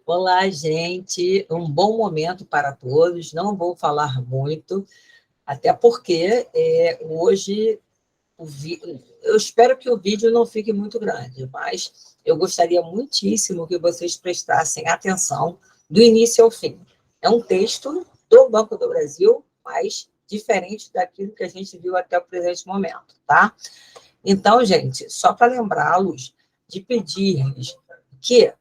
Olá, gente. Um bom momento para todos. Não vou falar muito, até porque hoje eu espero que o vídeo não fique muito grande, mas eu gostaria muitíssimo que vocês prestassem atenção do início ao fim. É um texto do Banco do Brasil, mas diferente daquilo que a gente viu até o presente momento, tá? Então, gente, só para lembrá-los de pedir-lhes que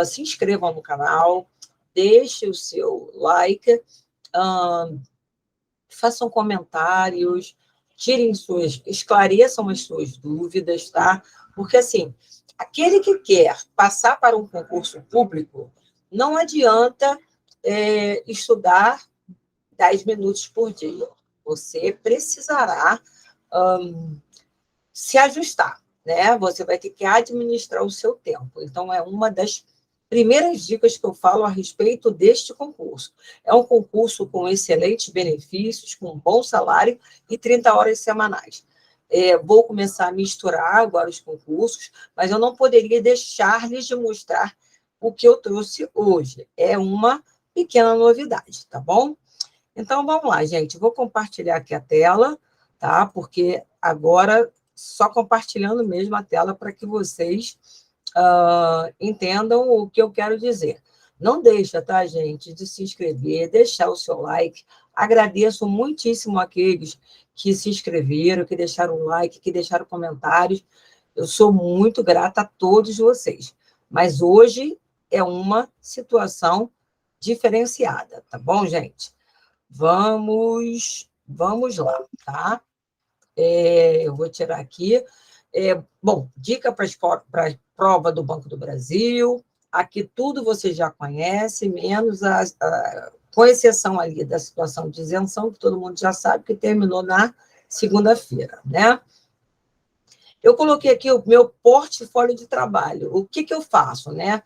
se inscrevam no canal, deixem o seu like, façam comentários, esclareçam as suas dúvidas, tá? Porque, assim, aquele que quer passar para um concurso público, não adianta estudar 10 minutos por dia. Você precisará se ajustar, né? Você vai ter que administrar o seu tempo. Então, é uma das primeiras dicas que eu falo a respeito deste concurso. É um concurso com excelentes benefícios, com um bom salário e 30 horas semanais. Vou começar a misturar agora os concursos, mas eu não poderia deixar-lhes de mostrar o que eu trouxe hoje. É uma pequena novidade, tá bom? Então, vamos lá, gente. Vou compartilhar aqui a tela, tá? Porque agora, só compartilhando mesmo a tela para que vocês entendam o que eu quero dizer. Não deixa, tá, gente, de se inscrever, deixar o seu like. Agradeço muitíssimo aqueles que se inscreveram, que deixaram like, que deixaram comentários. Eu sou muito grata a todos vocês. Mas hoje é uma situação diferenciada, tá bom, gente? Vamos lá, tá? Eu vou tirar aqui. Bom, dica para a prova do Banco do Brasil. Aqui tudo você já conhece, menos com exceção ali da situação de isenção, que todo mundo já sabe que terminou na segunda-feira, né? Eu coloquei aqui o meu portfólio de trabalho. O que eu faço, né?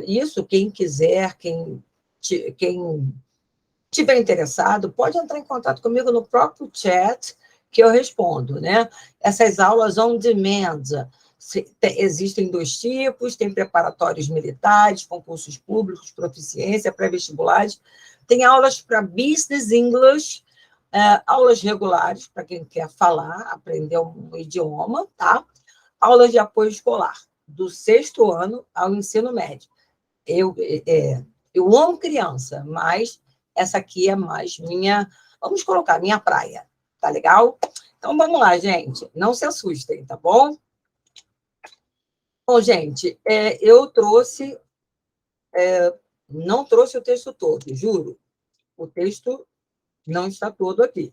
Isso, quem quiser, quem estiver interessado, pode entrar em contato comigo no próprio chat, que eu respondo, né? Essas aulas on demand, existem 2 tipos, tem preparatórios militares, concursos públicos, proficiência, pré-vestibulares, tem aulas para business English, aulas regulares, para quem quer falar, aprender um idioma, tá? Aulas de apoio escolar, do 6º ano ao ensino médio. Eu amo criança, mas essa aqui é mais vamos colocar, minha praia, tá legal? Então, vamos lá, gente, não se assustem, tá bom? Bom, gente, eu não trouxe o texto todo, juro, o texto não está todo aqui,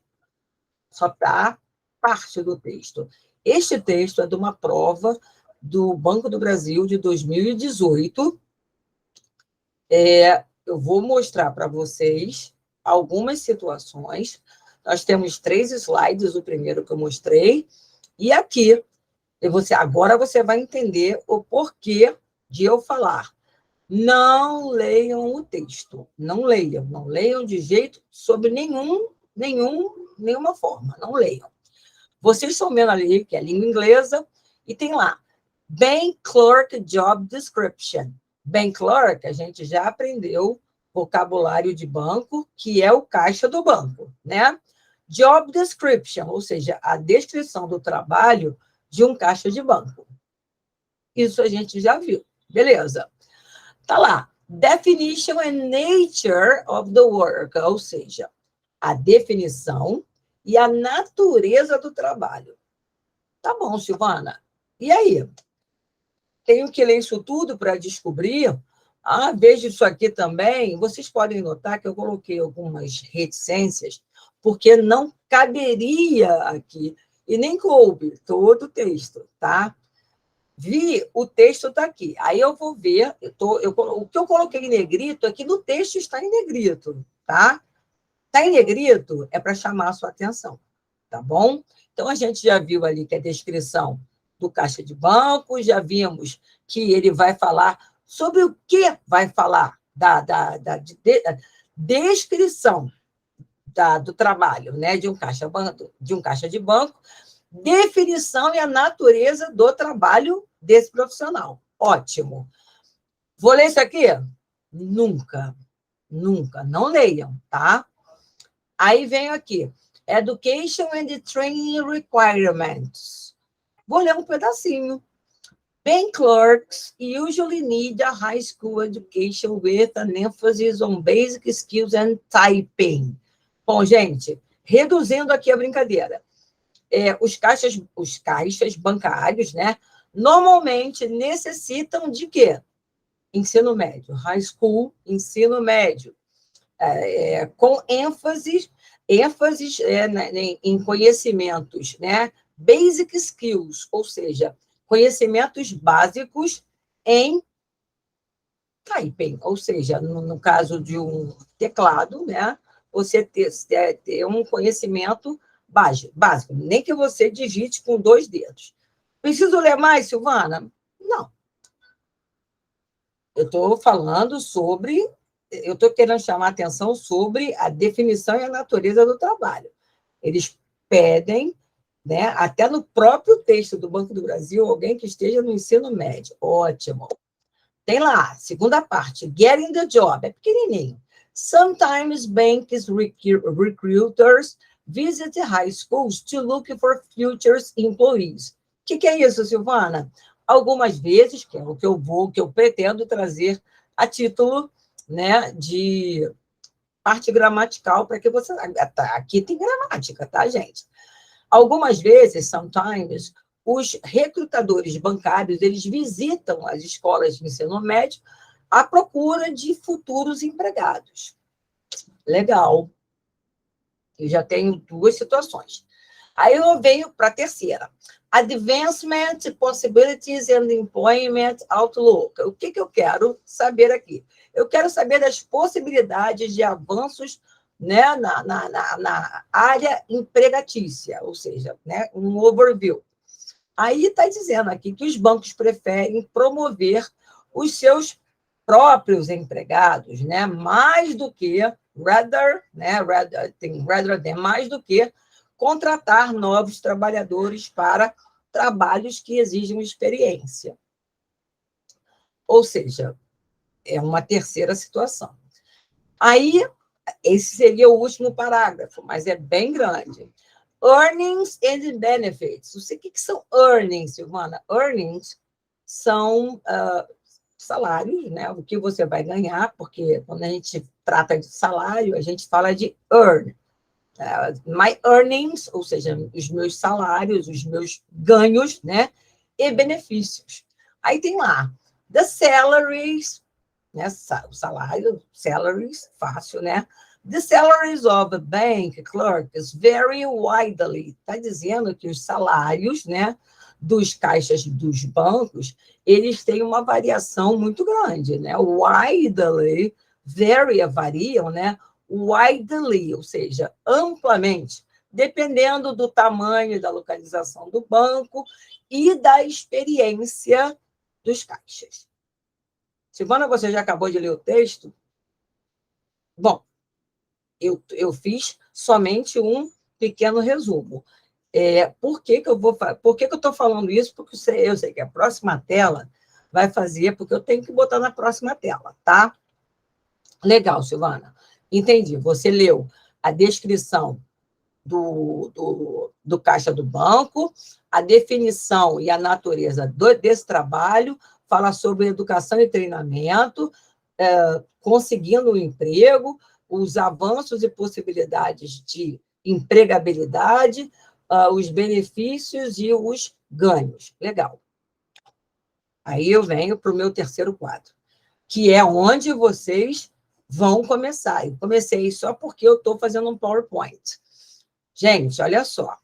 só está parte do texto. Este texto é de uma prova do Banco do Brasil de 2018, eu vou mostrar para vocês algumas situações. Nós temos 3 slides, o primeiro que eu mostrei, e aqui, agora você vai entender o porquê de eu falar. Não leiam o texto, não leiam de jeito, sobre nenhuma forma, não leiam. Vocês estão vendo ali, que é a língua inglesa, e tem lá, Bank Clerk Job Description. Bank Clerk, a gente já aprendeu vocabulário de banco, que é o caixa do banco, né? Job Description, ou seja, a descrição do trabalho de um caixa de banco. Isso a gente já viu, beleza. Tá lá, Definition and Nature of the Work, ou seja, a definição e a natureza do trabalho. Tá bom, Silvana. E aí? Tenho que ler isso tudo para descobrir? Veja isso aqui também. Vocês podem notar que eu coloquei algumas reticências, porque não caberia aqui, e nem coube todo o texto, tá? O texto está aqui. Aí eu vou ver, o que eu coloquei em negrito é que no texto está em negrito, tá? Está em negrito é para chamar a sua atenção, tá bom? Então, a gente já viu ali que a descrição do caixa de banco, já vimos que ele vai falar sobre o que vai falar da descrição do trabalho, né, de um caixa de banco, definição e a natureza do trabalho desse profissional. Ótimo. Vou ler isso aqui? Nunca, nunca. Não leiam, tá? Aí vem aqui. Education and Training Requirements. Vou ler um pedacinho. Bank clerks usually need a high school education with an emphasis on basic skills and typing. Bom, gente, reduzindo aqui a brincadeira. Os caixas bancários, né, normalmente necessitam de quê? Ensino médio, high school, ensino médio, com ênfase em conhecimentos, né, basic skills, ou seja, conhecimentos básicos em typing, ou seja, no caso de um teclado, né, você ter um conhecimento básico, nem que você digite com 2 dedos. Preciso ler mais, Silvana? Não. Eu estou falando sobre, eu estou querendo chamar a atenção sobre a definição e a natureza do trabalho. Eles pedem, né, até no próprio texto do Banco do Brasil, alguém que esteja no ensino médio. Ótimo. Tem lá, segunda parte, getting the job, é pequenininho. Sometimes banks recruiters visit high schools to look for future employees. O que é isso, Silvana? Algumas vezes, que é o que eu pretendo trazer a título, né, de parte gramatical, para que você... Aqui tem gramática, tá, gente? Algumas vezes, sometimes, os recrutadores bancários, eles visitam as escolas de ensino médio à procura de futuros empregados. Legal. Eu já tenho 2 situações. Aí eu venho para a terceira. Advancement, Possibilities and Employment Outlook. O que eu quero saber aqui? Eu quero saber das possibilidades de avanços, né, na área empregatícia, ou seja, né, um overview. Aí está dizendo aqui que os bancos preferem promover os seus próprios empregados, né, mais do que, mais do que contratar novos trabalhadores para trabalhos que exigem experiência. Ou seja, é uma terceira situação. Aí, esse seria o último parágrafo, mas é bem grande. Earnings and benefits. O que são earnings, Silvana? Earnings são salários, né? O que você vai ganhar, porque quando a gente trata de salário, a gente fala de earn. My earnings, ou seja, os meus salários, os meus ganhos, né? E benefícios. Aí tem lá, the salaries, né? O salário, salaries, fácil, né? The salaries of a bank clerks vary widely. Está dizendo que os salários, né, dos caixas dos bancos, eles têm uma variação muito grande, né? Widely, variam, né? Widely, ou seja, amplamente, dependendo do tamanho e da localização do banco e da experiência dos caixas. Silvana, você já acabou de ler o texto? Bom, eu fiz somente um pequeno resumo. Por que eu estou falando isso? Porque eu sei que a próxima tela vai fazer, porque eu tenho que botar na próxima tela, tá? Legal, Silvana. Entendi. Você leu a descrição do caixa do banco, a definição e a natureza desse trabalho, fala sobre educação e treinamento, conseguindo um emprego, os avanços e possibilidades de empregabilidade, os benefícios e os ganhos. Legal. Aí eu venho para o meu terceiro quadro, que é onde vocês vão começar. Eu comecei só porque eu estou fazendo um PowerPoint. Gente, olha só. O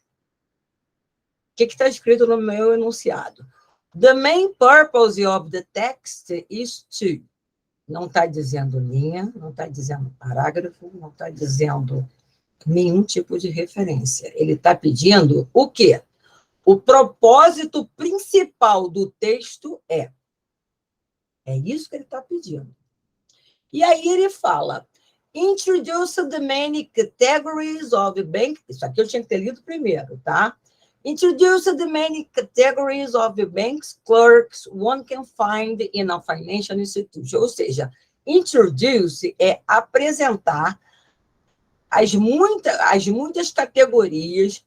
que está escrito no meu enunciado? The main purpose of the text is to... Não está dizendo linha, não está dizendo parágrafo, não está dizendo nenhum tipo de referência. Ele está pedindo o quê? O propósito principal do texto é. É isso que ele está pedindo. E aí ele fala, introduce the main categories of bank... Isso aqui eu tinha que ter lido primeiro, tá? Introduce the main categories of banks clerks one can find in a financial institution. Ou seja, Introduce é apresentar as muitas categorias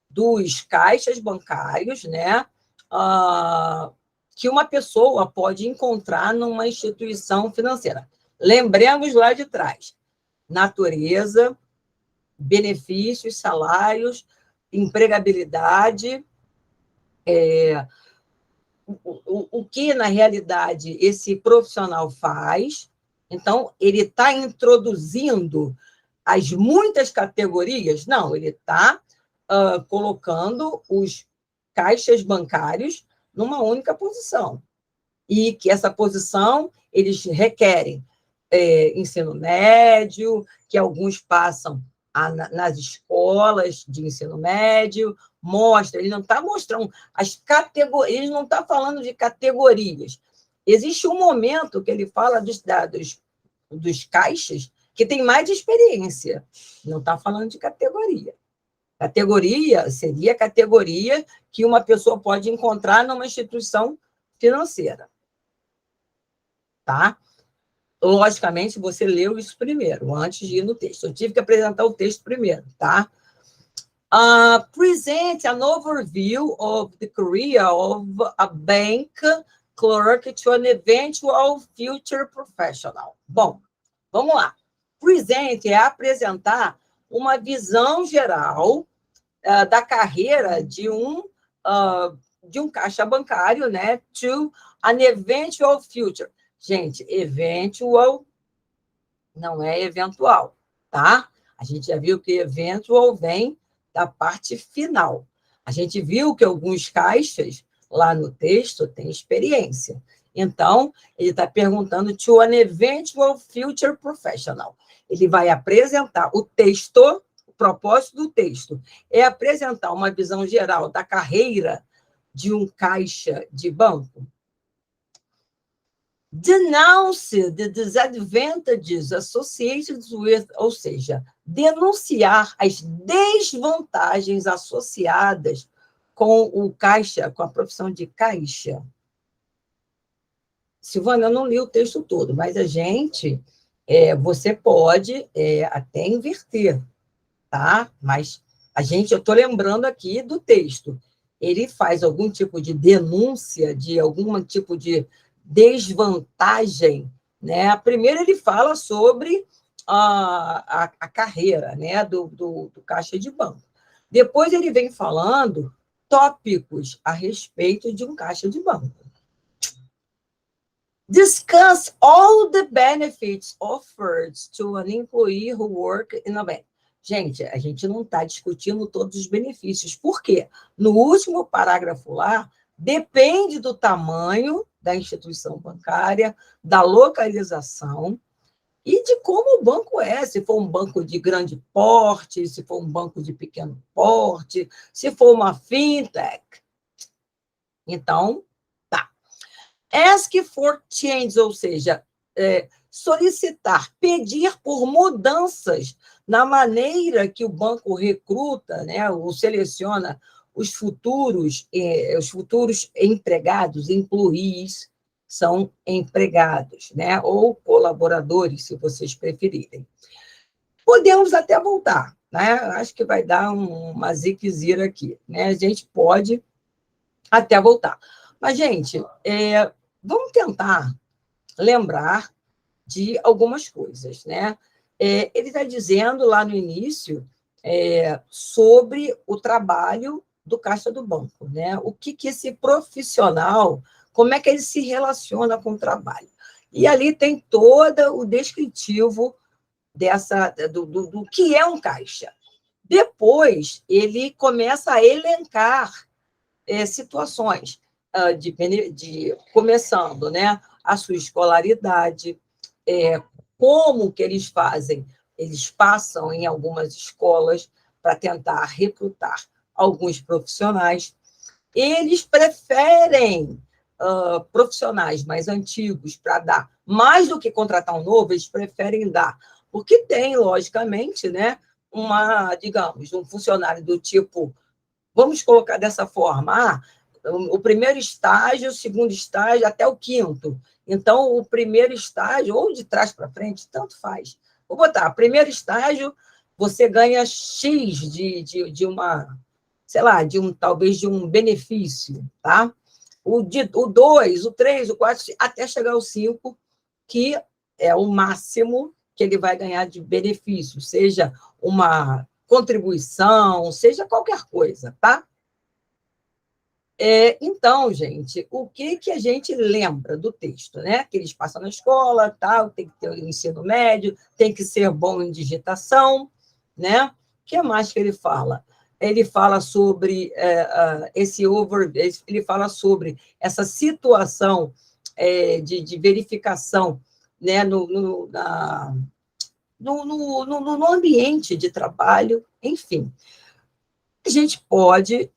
dos caixas bancários, né, que uma pessoa pode encontrar numa instituição financeira. Lembremos lá de trás: natureza, benefícios, salários, empregabilidade, o que, na realidade, esse profissional faz. Então, ele está introduzindo as muitas categorias? Não, ele está colocando os caixas bancários numa única posição. E que essa posição, eles requerem ensino médio, que alguns passam nas escolas de ensino médio, mostra, ele não está mostrando as categorias, ele não está falando de categorias. Existe um momento que ele fala dos caixas que tem mais experiência, não está falando de categoria. Categoria seria a categoria que uma pessoa pode encontrar numa instituição financeira. Tá? Logicamente, você leu isso primeiro, antes de ir no texto. Eu tive que apresentar o texto primeiro, tá? Present an overview of the career of a bank clerk to an eventual future professional. Bom, vamos lá. Present é apresentar uma visão geral da carreira de um caixa bancário, né, to an eventual future. Gente, eventual não é eventual, tá? A gente já viu que eventual vem da parte final. A gente viu que alguns caixas, lá no texto, têm experiência. Então, ele está perguntando to an eventual future professional. Ele vai apresentar o texto, o propósito do texto é apresentar uma visão geral da carreira de um caixa de banco. Denounce the disadvantages associated with, ou seja, denunciar as desvantagens associadas com o caixa, com a profissão de caixa. Silvana, eu não li o texto todo, mas você pode até inverter, tá? Mas eu estou lembrando aqui do texto. Ele faz algum tipo de denúncia, de algum tipo de desvantagem, né? Primeiro ele fala sobre a carreira, né, do caixa de banco. Depois ele vem falando tópicos a respeito de um caixa de banco. Discuss all the benefits offered to an employee who works in a bank. Gente, a gente não está discutindo todos os benefícios. Por quê? No último parágrafo lá, depende do tamanho da instituição bancária, da localização e de como o banco é, se for um banco de grande porte, se for um banco de pequeno porte, se for uma fintech. Então, tá. Ask for change, ou seja, solicitar, pedir por mudanças na maneira que o banco recruta, né, ou seleciona os futuros empregados, employees, são empregados, né, ou colaboradores, se vocês preferirem. Podemos até voltar, né? Acho que vai dar uma ziquezira aqui, né? A gente pode até voltar. Mas, gente, vamos tentar lembrar de algumas coisas, né? Ele está dizendo lá no início sobre o trabalho do caixa do banco, né? O que esse profissional, como é que ele se relaciona com o trabalho. E ali tem todo o descritivo do que é um caixa. Depois, ele começa a elencar situações, começando, né, a sua escolaridade, como que eles fazem. Eles passam em algumas escolas para tentar recrutar alguns profissionais. Eles preferem profissionais mais antigos para dar, mais do que contratar um novo, eles preferem dar, porque tem, logicamente, né, digamos, um funcionário do tipo, vamos colocar dessa forma, o primeiro estágio, o segundo estágio, até o quinto. Então, o primeiro estágio, ou de trás para frente, tanto faz. Vou botar, primeiro estágio, você ganha X de uma, sei lá, talvez de um benefício, tá? O 2, o 3, o 4, até chegar ao 5, que é o máximo que ele vai ganhar de benefício, seja uma contribuição, seja qualquer coisa, tá? Então, gente, o que a gente lembra do texto, né? Que eles passam na escola, tal, tem que ter o ensino médio, tem que ser bom em digitação, né? O que mais que ele fala? Ele fala sobre ele fala sobre essa situação de verificação, né? No ambiente de trabalho, enfim. A gente pode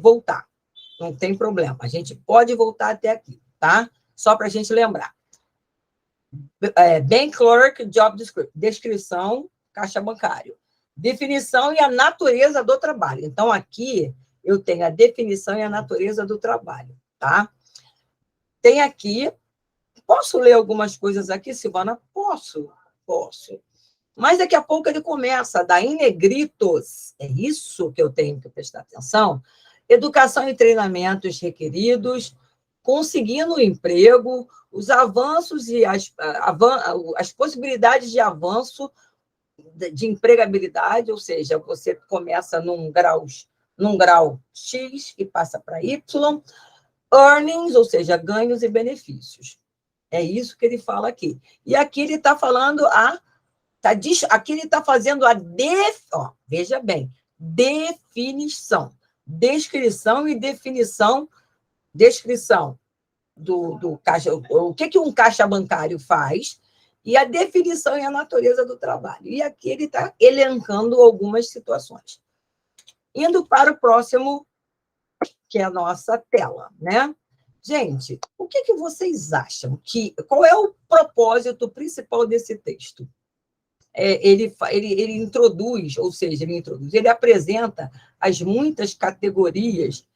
voltar. Não tem problema. A gente pode voltar até aqui, tá? Só para a gente lembrar. Bank Clerk, Job Descrição, caixa bancário. Definição e a natureza do trabalho. Então, aqui eu tenho a definição e a natureza do trabalho, tá? Tem aqui... Posso ler algumas coisas aqui, Silvana? Posso. Mas daqui a pouco ele começa a dar em negritos. É isso que eu tenho que prestar atenção. Educação e treinamentos requeridos, conseguindo o emprego, os avanços e as possibilidades de avanço de empregabilidade, ou seja, você começa num grau X e passa para Y, earnings, ou seja, ganhos e benefícios. É isso que ele fala aqui. E aqui ele está falando aqui ele está fazendo veja bem, definição. Descrição e definição, descrição do caixa, o que um caixa bancário faz, e a definição e a natureza do trabalho. E aqui ele está elencando algumas situações. Indo para o próximo, que é a nossa tela, né? Gente, o que vocês acham? Qual é o propósito principal desse texto? Ele introduz, ou seja, ele apresenta as muitas categorias,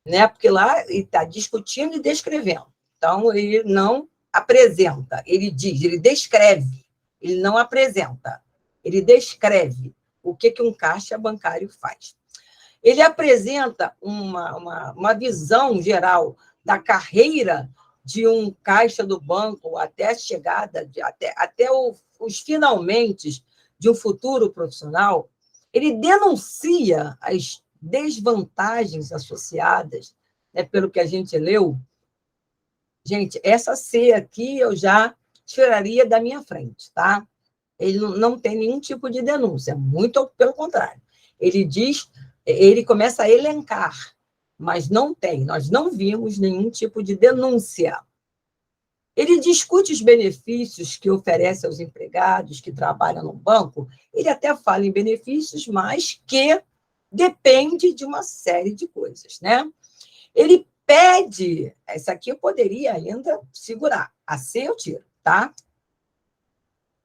né? Porque lá ele está discutindo e descrevendo. Então, ele não apresenta, ele diz, ele descreve, ele não apresenta, ele descreve o que um caixa bancário faz. Ele apresenta uma visão geral da carreira de um caixa do banco até a chegada, até os finalmente de um futuro profissional. Ele denuncia as desvantagens associadas, né, pelo que a gente leu. Gente, essa C aqui eu já tiraria da minha frente, tá? Ele não tem nenhum tipo de denúncia, muito pelo contrário. Ele começa a elencar, mas nós não vimos nenhum tipo de denúncia. Ele discute os benefícios que oferece aos empregados que trabalham no banco, ele até fala em benefícios, mas que depende de uma série de coisas, né? Ele pede, essa aqui eu poderia ainda segurar, a C eu tiro, tá?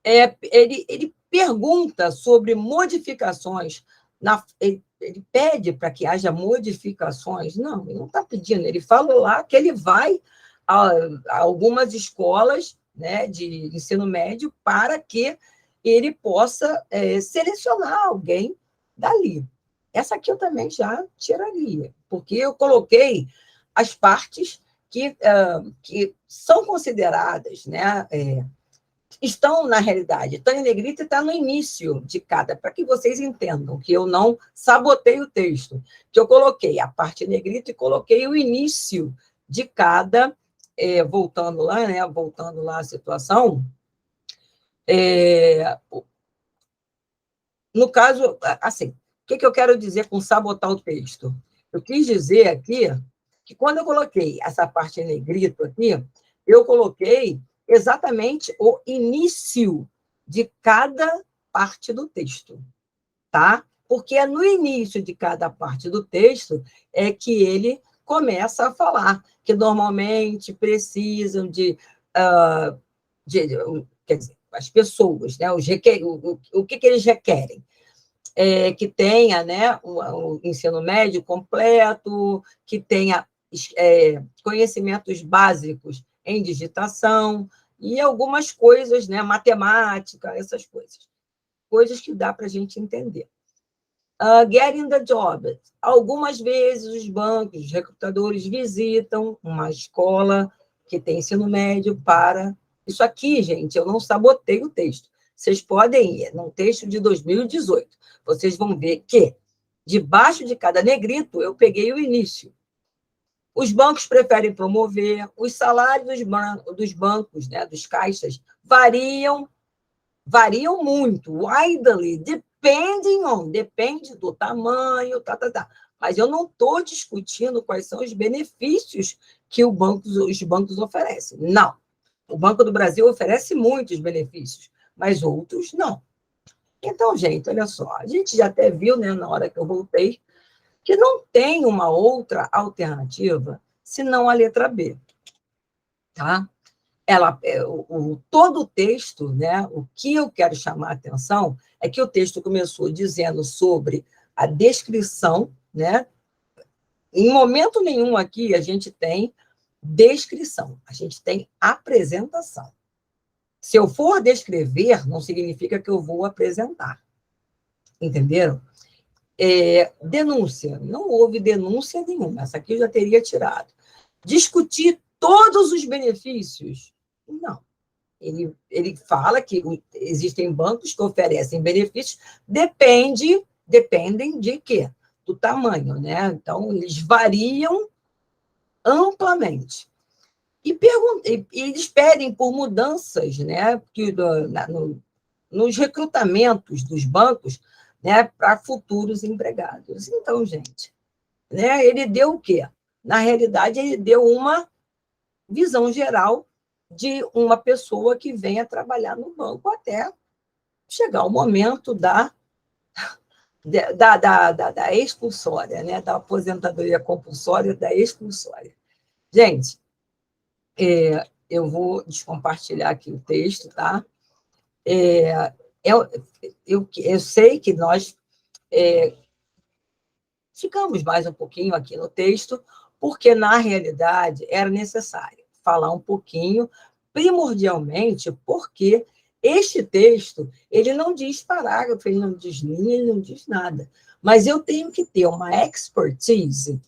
Ele pergunta sobre modificações, ele pede para que haja modificações. Não, ele não está pedindo, ele fala lá que ele vai a algumas escolas, né, de ensino médio para que ele possa selecionar alguém dali. Essa aqui eu também já tiraria, porque eu coloquei as partes que são consideradas, né, estão na realidade. Estão em negrito e está no início de cada, para que vocês entendam que eu não sabotei o texto, que eu coloquei a parte em negrito e coloquei o início de cada, voltando lá à situação. No caso, assim, o que eu quero dizer com sabotar o texto? Eu quis dizer aqui que quando eu coloquei essa parte em negrito aqui, eu coloquei exatamente o início de cada parte do texto, tá? Porque é no início de cada parte do texto é que ele começa a falar que normalmente precisam quer dizer, as pessoas, né? O que eles requerem? Que tenha, né, o ensino médio completo, que tenha conhecimentos básicos em digitação e algumas coisas, né, matemática, essas coisas. Coisas que dá para a gente entender. Getting the job. Algumas vezes os bancos, os recrutadores visitam uma escola que tem ensino médio para... Isso aqui, gente, eu não sabotei o texto. Vocês podem ir num texto de 2018. Vocês vão ver que, debaixo de cada negrito, eu peguei o início. Os bancos preferem promover, os salários dos bancos, né, dos caixas, variam muito, widely, depende do tamanho, Mas eu não estou discutindo quais são os benefícios que os bancos oferecem. Não. O Banco do Brasil oferece muitos benefícios, mas outros não. Então, gente, olha só, a gente já até viu, né, na hora que eu voltei, que não tem uma outra alternativa senão a letra B. Tá? Todo o texto, né, o que eu quero chamar a atenção é que o texto começou dizendo sobre a descrição, né? Em momento nenhum aqui a gente tem descrição, a gente tem apresentação. Se eu for descrever, não significa que eu vou apresentar. Entenderam? Denúncia. Não houve denúncia nenhuma. Essa aqui eu já teria tirado. Discutir todos os benefícios? Não. Ele fala que existem bancos que oferecem benefícios, dependem de quê? Do tamanho, né? Então, eles variam amplamente. E eles pedem por mudanças, né? Nos recrutamentos dos bancos, né? Para futuros empregados. Então, gente, né? Ele deu o quê? Na realidade, ele deu uma visão geral de uma pessoa que venha trabalhar no banco até chegar o momento da expulsória, né? Da aposentadoria compulsória, da expulsória. Gente, eu vou descompartilhar aqui o texto, tá? Eu sei que nós ficamos mais um pouquinho aqui no texto, porque, na realidade, era necessário falar um pouquinho, primordialmente, porque este texto, ele não diz parágrafo, ele não diz linha, ele não diz nada. Mas eu tenho que ter uma expertise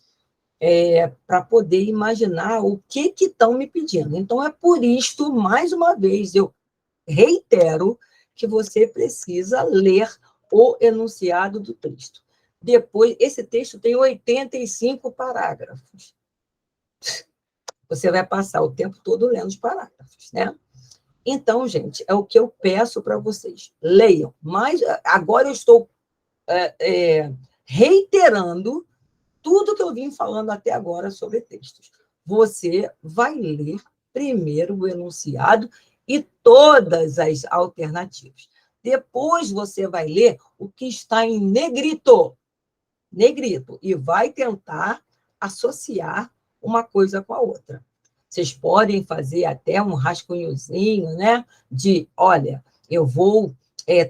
para poder imaginar o que estão me pedindo. Então, é por isto, mais uma vez, eu reitero que você precisa ler o enunciado do texto. Depois, esse texto tem 85 parágrafos. Você vai passar o tempo todo lendo os parágrafos, né? Então, gente, é o que eu peço para vocês. Leiam. Mas agora eu estou reiterando tudo que eu vim falando até agora sobre textos. Você vai ler primeiro o enunciado e todas as alternativas. Depois você vai ler o que está em negrito, e vai tentar associar uma coisa com a outra. Vocês podem fazer até um rascunhozinho, né? De, olha, eu vou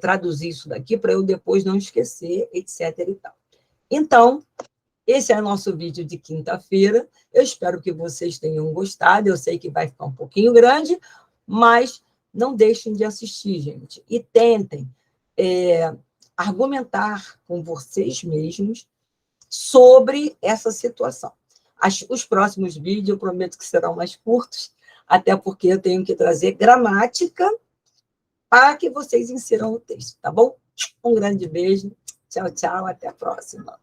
traduzir isso daqui para eu depois não esquecer, etc. e tal. Então, esse é o nosso vídeo de quinta-feira. Eu espero que vocês tenham gostado. Eu sei que vai ficar um pouquinho grande, mas não deixem de assistir, gente. E tentem argumentar com vocês mesmos sobre essa situação. Os próximos vídeos, eu prometo que serão mais curtos, até porque eu tenho que trazer gramática para que vocês insiram o texto, tá bom? Um grande beijo. Tchau, tchau. Até a próxima.